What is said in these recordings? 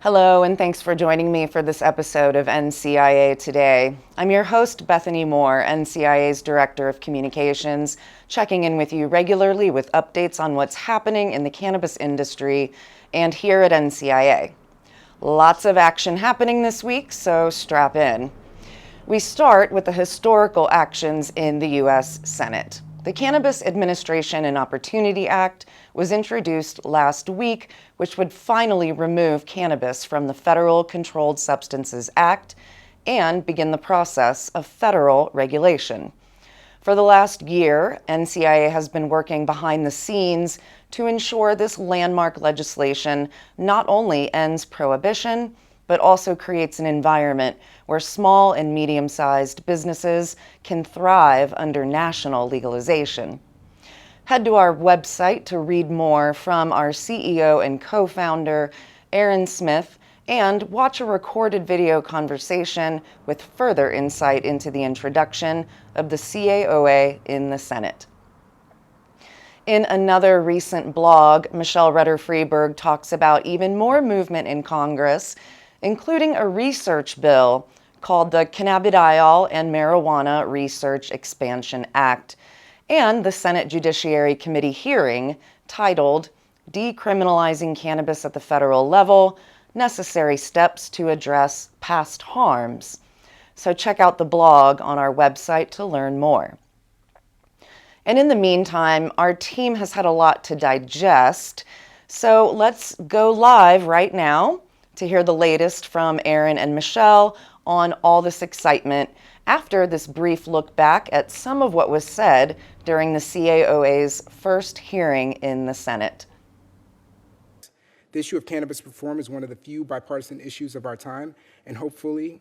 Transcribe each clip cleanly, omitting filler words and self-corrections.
Hello, and thanks for joining me for this episode of NCIA Today. I'm your host, Bethany Moore, NCIA's Director of Communications, checking in with you regularly with updates on what's happening in the cannabis industry and here at NCIA. Lots of action happening this week, so strap in. We start with the historical actions in the U.S. Senate. The Cannabis Administration and Opportunity Act was introduced last week, which would finally remove cannabis from the Federal Controlled Substances Act and begin the process of federal regulation. For the last year, NCIA has been working behind the scenes to ensure this landmark legislation not only ends prohibition, but also creates an environment where small and medium-sized businesses can thrive under national legalization. Head to our website to read more from our CEO and co-founder, Aaron Smith, and watch a recorded video conversation with further insight into the introduction of the CAOA in the Senate. In another recent blog, Michelle Rutter-Freeberg talks about even more movement in Congress, including a research bill called the Cannabidiol and Marijuana Research Expansion Act, and the Senate Judiciary Committee hearing titled Decriminalizing Cannabis at the Federal Level, Necessary Steps to Address Past Harms. So check out the blog on our website to learn more. And in the meantime, our team has had a lot to digest, so let's go live right now to hear the latest from Aaron and Michelle on all this excitement after this brief look back at some of what was said during the CAOA's first hearing in the Senate. The issue of cannabis reform is one of the few bipartisan issues of our time, and hopefully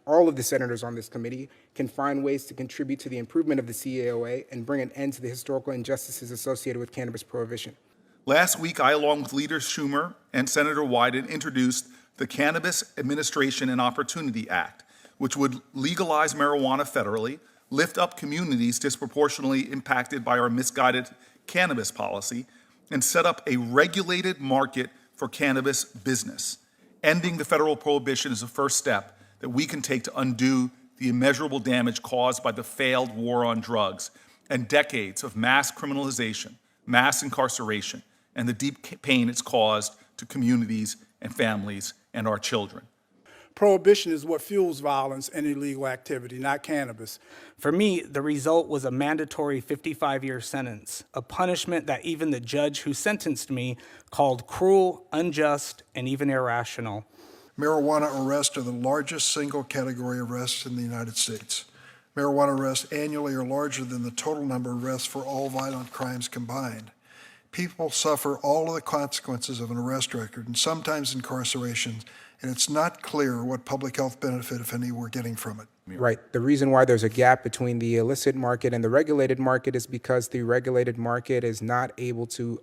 all of the senators on this committee can find ways to contribute to the improvement of the CAOA and bring an end to the historical injustices associated with cannabis prohibition. Last week, I, along with Leader Schumer and Senator Wyden, introduced the Cannabis Administration and Opportunity Act, which would legalize marijuana federally, lift up communities disproportionately impacted by our misguided cannabis policy, and set up a regulated market for cannabis business. Ending the federal prohibition is the first step that we can take to undo the immeasurable damage caused by the failed war on drugs and decades of mass criminalization, mass incarceration, and the deep pain it's caused to communities and families and our children. Prohibition is what fuels violence and illegal activity, not cannabis. For me, the result was a mandatory 55-year sentence, a punishment that even the judge who sentenced me called cruel, unjust, and even irrational. Marijuana arrests are the largest single category arrests in the United States. Marijuana arrests annually are larger than the total number of arrests for all violent crimes combined. People suffer all of the consequences of an arrest record and sometimes incarceration, and it's not clear what public health benefit, if any, we're getting from it. Right. The reason why there's a gap between the illicit market and the regulated market is because the regulated market is not able to,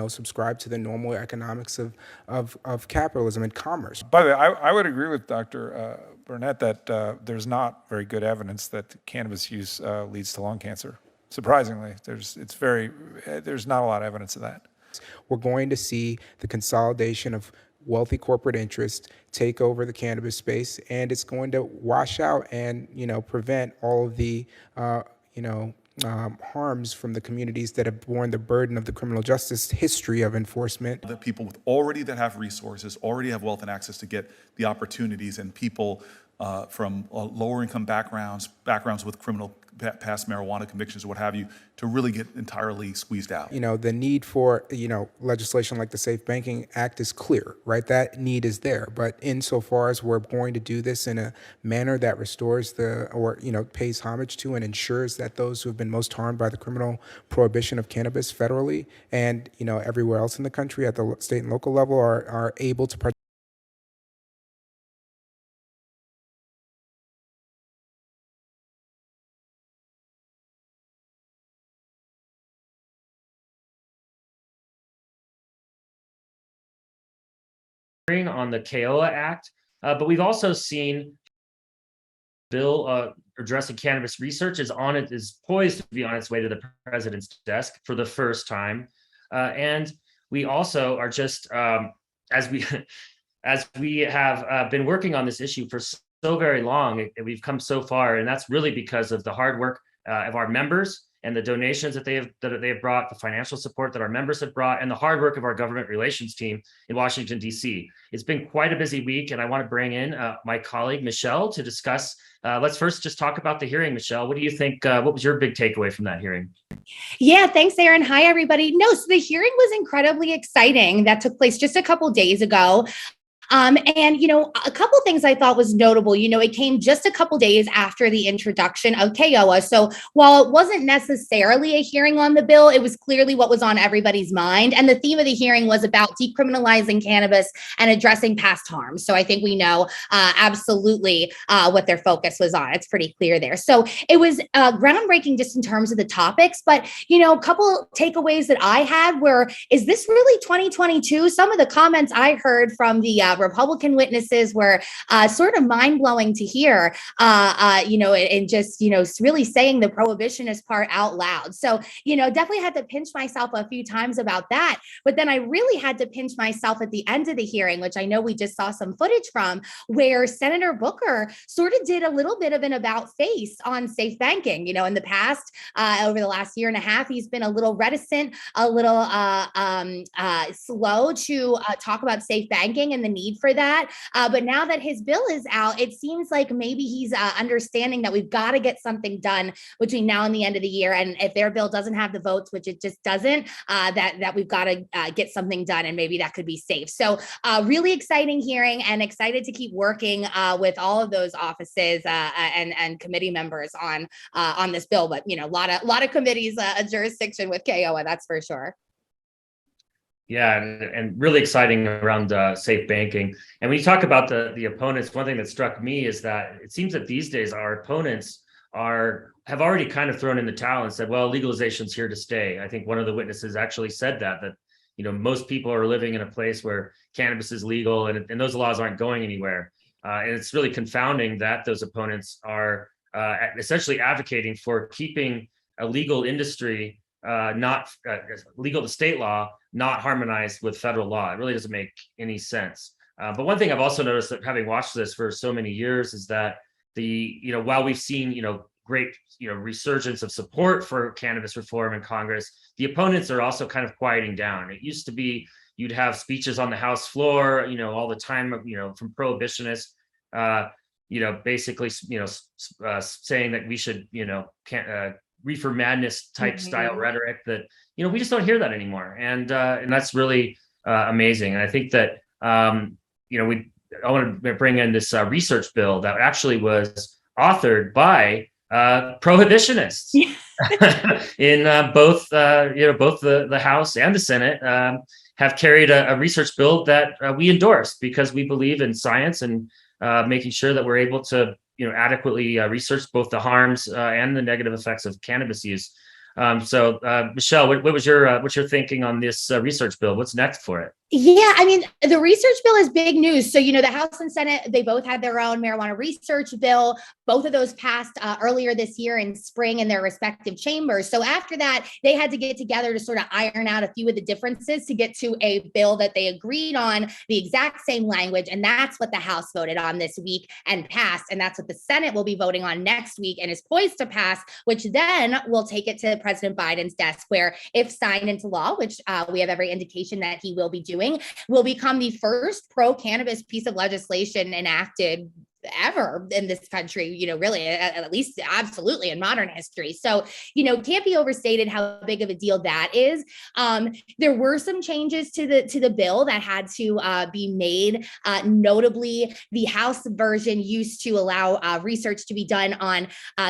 subscribe to the normal economics of capitalism and commerce. By the way, I would agree with Dr. Burnett that there's not very good evidence that cannabis use leads to lung cancer. Surprisingly, there's not a lot of evidence of that. We're going to see the consolidation of wealthy corporate interests take over the cannabis space, and it's going to wash out and prevent all of the harms from the communities that have borne the burden of the criminal justice history of enforcement. The people that have resources, already have wealth and access to get the opportunities, and people from lower income backgrounds with criminal past marijuana convictions or what have you, to really get entirely squeezed out. The need for, legislation like the Safe Banking Act is clear, right? That need is there. But insofar as we're going to do this in a manner that restores pays homage to and ensures that those who have been most harmed by the criminal prohibition of cannabis federally and, everywhere else in the country at the state and local level are able to participate. On the CAOA Act, but we've also seen bill addressing cannabis research is poised to be on its way to the president's desk for the first time, and we also are just as we as we have been working on this issue for so very long, we've come so far, and that's really because of the hard work of our members and the donations that they have brought, the financial support that our members have brought, and the hard work of our government relations team in Washington, D.C. It's been quite a busy week, and I want to bring in my colleague, Michelle, to discuss. Let's first just talk about the hearing. Michelle, what do you think? What was your big takeaway from that hearing? Yeah, thanks, Aaron. Hi, everybody. No, so the hearing was incredibly exciting. That took place just a couple days ago. And, a couple things I thought was notable. It came just a couple days after the introduction of KOA. So while it wasn't necessarily a hearing on the bill, it was clearly what was on everybody's mind. And the theme of the hearing was about decriminalizing cannabis and addressing past harms. So I think we know absolutely what their focus was on. It's pretty clear there. So it was groundbreaking just in terms of the topics. But, a couple takeaways that I had were, is this really 2022? Some of the comments I heard from the Republican witnesses were sort of mind-blowing to hear, and just, really saying the prohibitionist part out loud. So, definitely had to pinch myself a few times about that. But then I really had to pinch myself at the end of the hearing, which I know we just saw some footage from, where Senator Booker sort of did a little bit of an about face on safe banking. In the past, over the last year and a half, he's been a little reticent, a little slow to talk about safe banking and the need for that. But now that his bill is out, it seems like maybe he's understanding that we've got to get something done between now and the end of the year. And if their bill doesn't have the votes, which it just doesn't, that we've got to get something done, and maybe that could be safe. So really exciting hearing, and excited to keep working with all of those offices and committee members on this bill. But a lot of committees, a jurisdiction with KOA, that's for sure. Yeah, and really exciting around safe banking. And when you talk about the opponents, one thing that struck me is that it seems that these days our opponents have already kind of thrown in the towel and said, well, legalization's here to stay. I think one of the witnesses actually said that most people are living in a place where cannabis is legal, and those laws aren't going anywhere. And it's really confounding that those opponents are essentially advocating for keeping a legal industry not legal to state law, not harmonized with federal law. It really doesn't make any sense. But one thing I've also noticed, that having watched this for so many years, is that while we've seen great resurgence of support for cannabis reform in Congress, the opponents are also kind of quieting down. It used to be you'd have speeches on the House floor, all the time, from prohibitionists, basically, saying that we should, reefer madness type style rhetoric that, we just don't hear that anymore. And that's really amazing. And I think that, I want to bring in this research bill that actually was authored by prohibitionists in both the House and the Senate have carried a research bill that we endorse, because we believe in science and making sure that we're able to adequately research both the harms and the negative effects of cannabis use. So Michelle, what's your thinking on this research bill? What's next for it? Yeah, the research bill is big news. So, the House and Senate, they both had their own marijuana research bill. Both of those passed earlier this year in spring in their respective chambers. So after that, they had to get together to sort of iron out a few of the differences to get to a bill that they agreed on, the exact same language. And that's what the House voted on this week and passed. And that's what the Senate will be voting on next week and is poised to pass, which then will take it to President Biden's desk, where, if signed into law, which we have every indication that he will be doing, will become the first pro-cannabis piece of legislation enacted ever in this country, really, at least absolutely in modern history. So, can't be overstated how big of a deal that is. There were some changes to the bill that had to be made. Notably, the House version used to allow research to be done on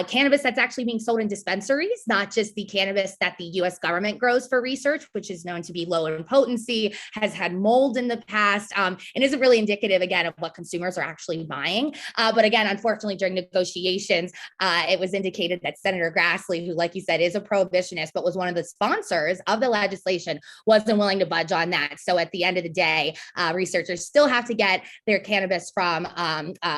cannabis that's actually being sold in dispensaries, not just the cannabis that the U.S. government grows for research, which is known to be low in potency, has had mold in the past, and isn't really indicative, again, of what consumers are actually buying. But again, unfortunately, during negotiations, it was indicated that Senator Grassley, who, like you said, is a prohibitionist, but was one of the sponsors of the legislation, wasn't willing to budge on that. So at the end of the day, researchers still have to get their cannabis from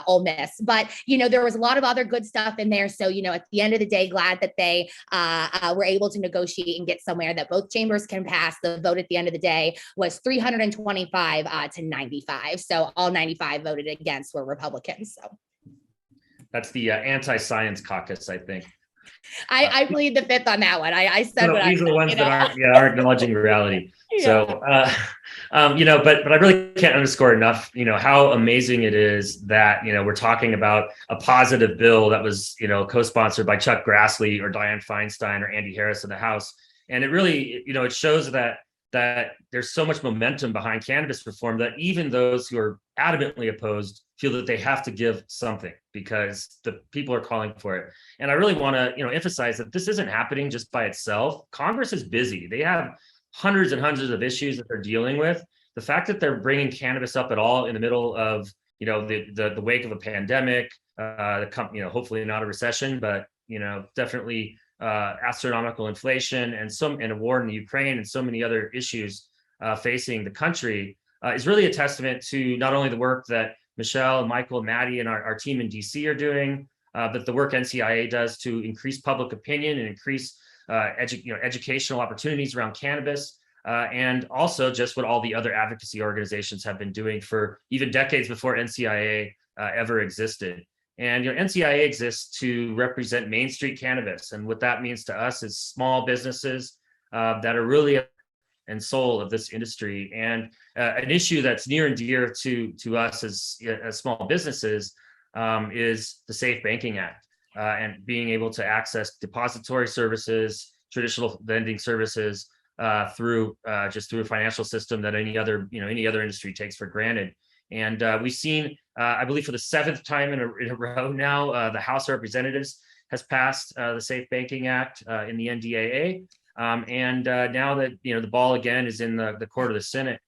Ole Miss. But, there was a lot of other good stuff in there. So, at the end of the day, glad that they were able to negotiate and get somewhere that both chambers can pass. The vote at the end of the day was 325 to 95. So all 95 voted against were Republicans. So That's the anti-science caucus, I think. I plead the fifth on that one. I said what these I are the ones said, that aren't acknowledging reality. Yeah. So, but I really can't underscore enough, how amazing it is that, we're talking about a positive bill that was, co-sponsored by Chuck Grassley or Dianne Feinstein or Andy Harris in the House. And it really, it shows that there's so much momentum behind cannabis reform that even those who are adamantly opposed feel that they have to give something because the people are calling for it. And I really want to, emphasize that this isn't happening just by itself. Congress is busy. They have hundreds and hundreds of issues that they're dealing with. The fact that they're bringing cannabis up at all in the middle of, the wake of a pandemic, hopefully not a recession, but, definitely astronomical inflation and a war in the Ukraine and so many other issues facing the country is really a testament to not only the work that Michelle, Michael, Maddie, and our team in DC are doing, but the work NCIA does to increase public opinion and increase educational opportunities around cannabis, and also just what all the other advocacy organizations have been doing for even decades before NCIA ever existed. And NCIA exists to represent Main Street cannabis, and what that means to us is small businesses that are really and soul of this industry. And an issue that's near and dear to us as small businesses is the Safe Banking Act and being able to access depository services, traditional lending services through a financial system that any other industry takes for granted. And we've seen, I believe, for the seventh time in a row now, the House of Representatives has passed the Safe Banking Act in the NDAA. And now that the ball again is in the court of the Senate.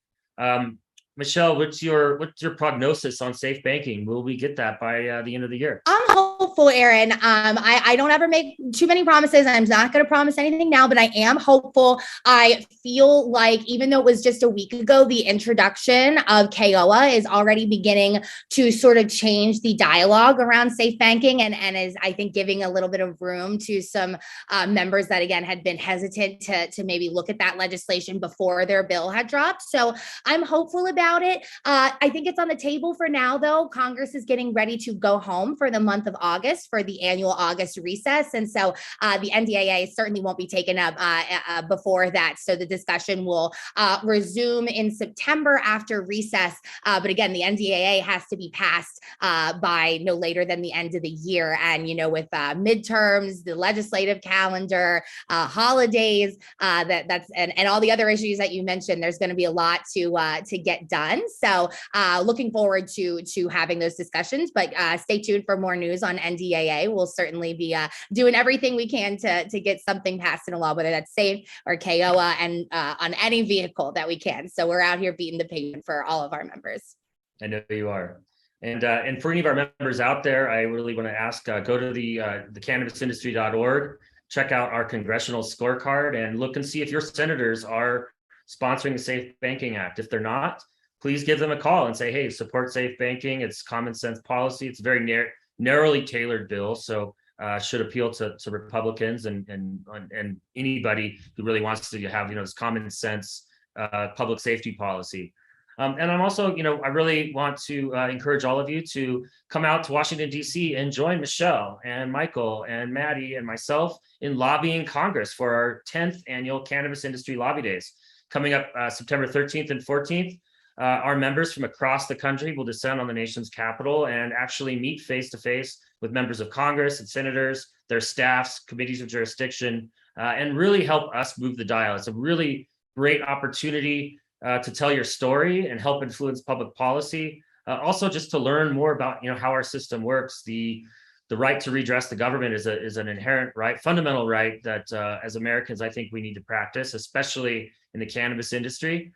Michelle, what's your prognosis on safe banking? Will we get that by the end of the year? I'm hopeful, Aaron. I don't ever make too many promises. I'm not going to promise anything now, but I am hopeful. I feel like even though it was just a week ago, the introduction of KOA is already beginning to sort of change the dialogue around safe banking and is, I think, giving a little bit of room to some members that, again, had been hesitant to maybe look at that legislation before their bill had dropped. So I'm hopeful about it. I think it's on the table for now, though. Congress is getting ready to go home for the month of August for the annual August recess. And so the NDAA certainly won't be taken up before that. So the discussion will resume in September after recess. But again, the NDAA has to be passed by no later than the end of the year. And, with midterms, the legislative calendar, holidays, and all the other issues that you mentioned, there's going to be a lot to get done. So looking forward to having those discussions, but stay tuned for more news on NDAA. We'll certainly be doing everything we can to get something passed in a law, whether that's SAFE or KOA, and on any vehicle that we can. So we're out here beating the pavement for all of our members. I know you are. And for any of our members out there, I really want to ask, go to the cannabisindustry.org, check out our congressional scorecard and look and see if your senators are sponsoring the Safe Banking Act. If they're not, please give them a call and say, hey, support safe banking. It's common sense policy. It's a very narrowly tailored bill. So should appeal to Republicans and anybody who really wants to have, this common sense public safety policy. And I'm also, I really want to encourage all of you to come out to Washington, D.C. and join Michelle and Michael and Maddie and myself in lobbying Congress for our 10th annual Cannabis Industry Lobby Days. Coming up September 13th and 14th, our members from across the country will descend on the nation's capital and actually meet face-to-face with members of Congress and senators, their staffs, committees of jurisdiction, and really help us move the dial. It's a really great opportunity to tell your story and help influence public policy. Also, just to learn more about how our system works. The right to redress the government is an inherent right, fundamental right that as Americans, I think we need to practice, especially in the cannabis industry.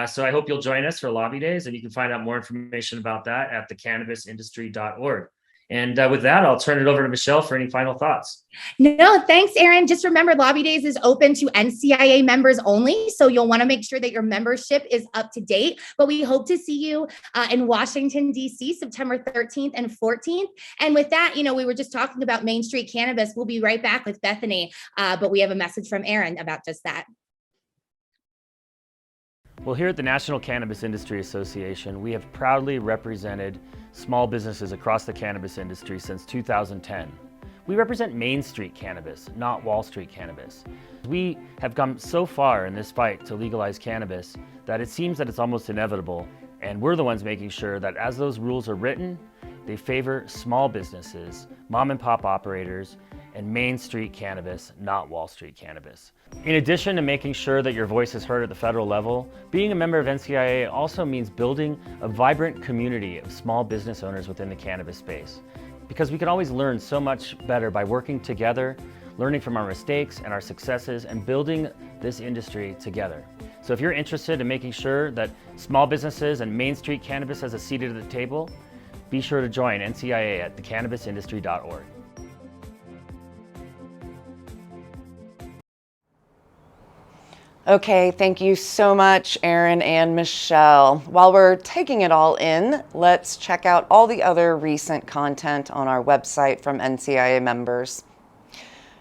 So I hope you'll join us for Lobby Days, and you can find out more information about that at thecannabisindustry.org. And with that, I'll turn it over to Michelle for any final thoughts. No, thanks, Aaron. Just remember, Lobby Days is open to NCIA members only, so you'll want to make sure that your membership is up to date. But we hope to see you in Washington, D.C., September 13th and 14th. And with that, we were just talking about Main Street Cannabis. We'll be right back with Bethany, but we have a message from Aaron about just that. Well, here at the National Cannabis Industry Association, we have proudly represented small businesses across the cannabis industry since 2010. We represent Main Street cannabis, not Wall Street cannabis. We have come so far in this fight to legalize cannabis that it seems that it's almost inevitable, and we're the ones making sure that as those rules are written, they favor small businesses, mom and pop operators, and Main Street cannabis, not Wall Street cannabis. In addition to making sure that your voice is heard at the federal level, being a member of NCIA also means building a vibrant community of small business owners within the cannabis space. Because we can always learn so much better by working together, learning from our mistakes and our successes, and building this industry together. So if you're interested in making sure that small businesses and Main Street cannabis has a seat at the table, be sure to join NCIA at thecannabisindustry.org. Okay, thank you so much, Aaron and Michelle. While we're taking it all in, let's check out all the other recent content on our website from NCIA members.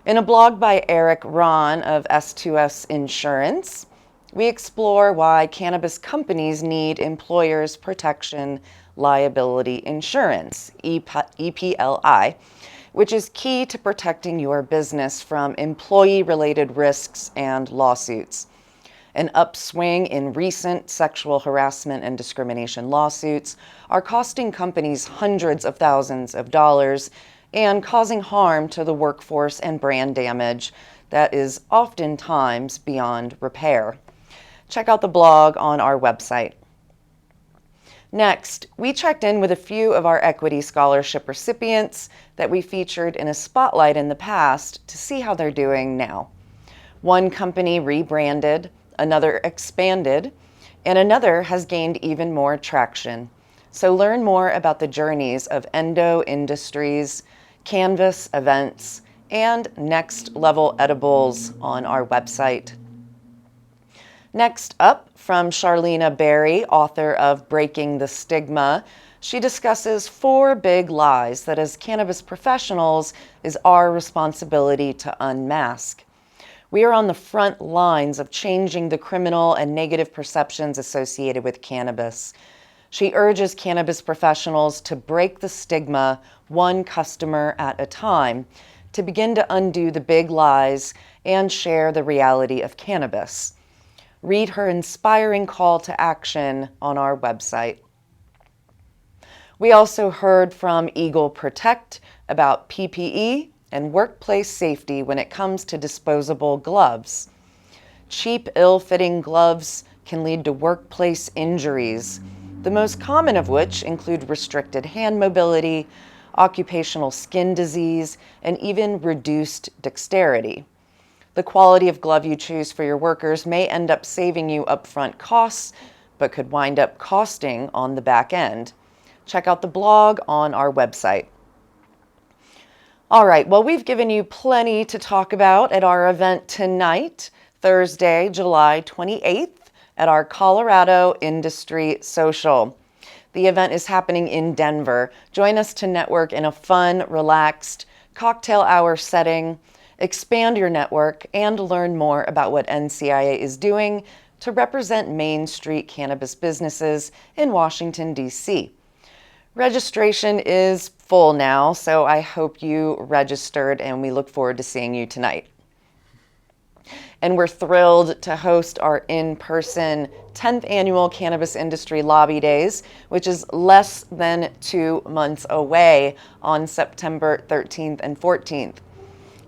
In a blog by Eric Ron of S2S Insurance, we explore why cannabis companies need employers' protection liability insurance, EPLI, which is key to protecting your business from employee-related risks and lawsuits. An upswing in recent sexual harassment and discrimination lawsuits are costing companies hundreds of thousands of dollars and causing harm to the workforce and brand damage that is oftentimes beyond repair. Check out the blog on our website. Next, we checked in with a few of our Equity Scholarship recipients that we featured in a spotlight in the past to see how they're doing now. One company rebranded, another expanded, and another has gained even more traction. So learn more about the journeys of Endo Industries, Canvas Events, and Next Level Edibles on our website. Next up, from Charlena Berry, author of Breaking the Stigma, she discusses 4 big lies that as cannabis professionals is our responsibility to unmask. We are on the front lines of changing the criminal and negative perceptions associated with cannabis. She urges cannabis professionals to break the stigma one customer at a time, to begin to undo the big lies and share the reality of cannabis. Read her inspiring call to action on our website. We also heard from Eagle Protect about PPE and workplace safety when it comes to disposable gloves. Cheap, ill-fitting gloves can lead to workplace injuries, the most common of which include restricted hand mobility, occupational skin disease, and even reduced dexterity. The quality of glove you choose for your workers may end up saving you upfront costs, but could wind up costing on the back end. Check out the blog on our website. All right, well, we've given you plenty to talk about at our event tonight, Thursday, July 28th, at our Colorado Industry Social. The event is happening in Denver. Join us to network in a fun, relaxed, cocktail hour setting, expand your network, and learn more about what NCIA is doing to represent Main Street cannabis businesses in Washington, D.C. Registration is full now, so I hope you registered, and we look forward to seeing you tonight. And we're thrilled to host our in-person 10th annual Cannabis Industry Lobby Days, which is less than 2 months away on September 13th and 14th.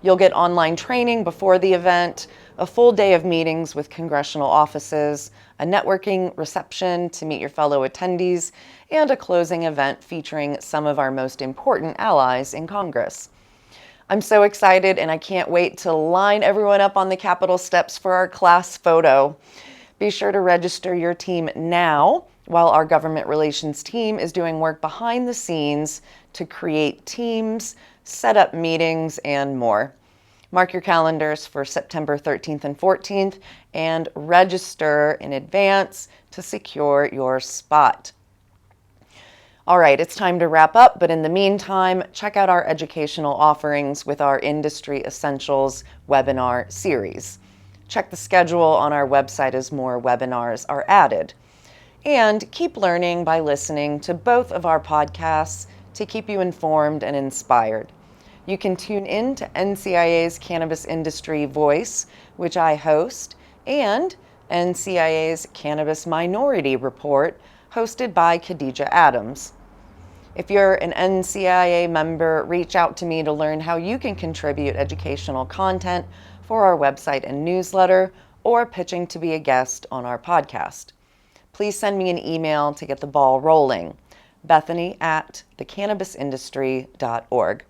You'll get online training before the event, a full day of meetings with congressional offices, a networking reception to meet your fellow attendees, and a closing event featuring some of our most important allies in Congress. I'm so excited, and I can't wait to line everyone up on the Capitol steps for our class photo. Be sure to register your team now while our government relations team is doing work behind the scenes to create teams, set up meetings, and more. Mark your calendars for September 13th and 14th and register in advance to secure your spot. All right, it's time to wrap up, but in the meantime, check out our educational offerings with our Industry Essentials webinar series. Check the schedule on our website as more webinars are added. And keep learning by listening to both of our podcasts to keep you informed and inspired. You can tune in to NCIA's Cannabis Industry Voice, which I host, and NCIA's Cannabis Minority Report, hosted by Khadija Adams. If you're an NCIA member, reach out to me to learn how you can contribute educational content for our website and newsletter, or pitching to be a guest on our podcast. Please send me an email to get the ball rolling, bethany@thecannabisindustry.org.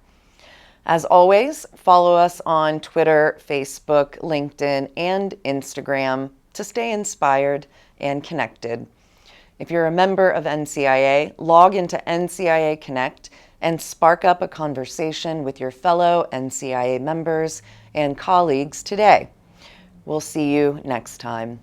As always, follow us on Twitter, Facebook, LinkedIn, and Instagram to stay inspired and connected. If you're a member of NCIA, log into NCIA Connect and spark up a conversation with your fellow NCIA members and colleagues today. We'll see you next time.